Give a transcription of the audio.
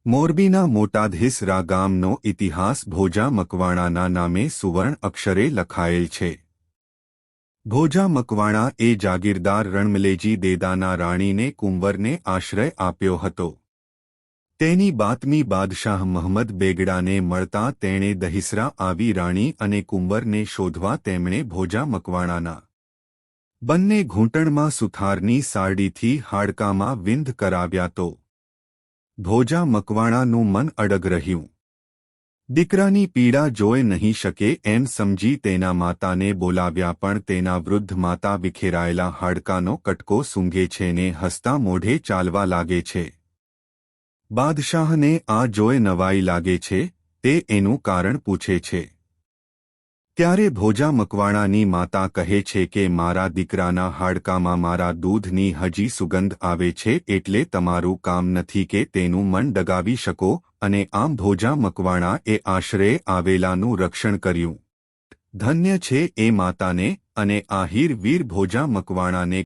મોરબીના મોટાધીસરા ગામનો ઇતિહાસ ભોજા મકવાણાના નામે સુવર્ણ અક્ષરે લખાયેલ છે. ભોજા મકવાણા એ જાગીરદાર રણમલેજી દેદાના રાણીને કુંવરને આશ્રય આપ્યો હતો. તેની બાતમી બાદશાહ મહમદ બેગડાને મળતા તેણે દહિસરા આવી રાણી અને કુંવરને શોધવા તેમણે ભોજા મકવાણાના બંને ઘૂંટણમાં સુથારની સારડીથી હાડકામાં વિંધ કરાવ્યા તો ભોજા મકવાણાનું મન અડગ રહ્યું. દીકરાની પીડા જોઈ નહીં શકે એમ સમજી તેના માતાને બોલાવ્યા, પણ તેના વૃદ્ધ માતા વિખેરાયેલા હાડકાનો કટકો સૂંઘે છે ને હસતા મોઢે ચાલવા લાગે છે. બાદશાહને આ જોઈ નવાઈ લાગે છે. તે એનું કારણ પૂછે છે. ત્યારે ભોજા મકવાણાની માતા કહે છે કે મારા દીકરાના હાડકામાં મારા દૂધની હજી સુગંધ આવે છે, એટલે તમારું કામ નથી કે તેનું મન ડગાવી શકો. અને આમ ભોજા મકવાણાએ આશ્રયે આવેલાનું રક્ષણ કર્યું. ધન્ય છે એ માતાને અને આહિર વીર ભોજા મકવાણાને.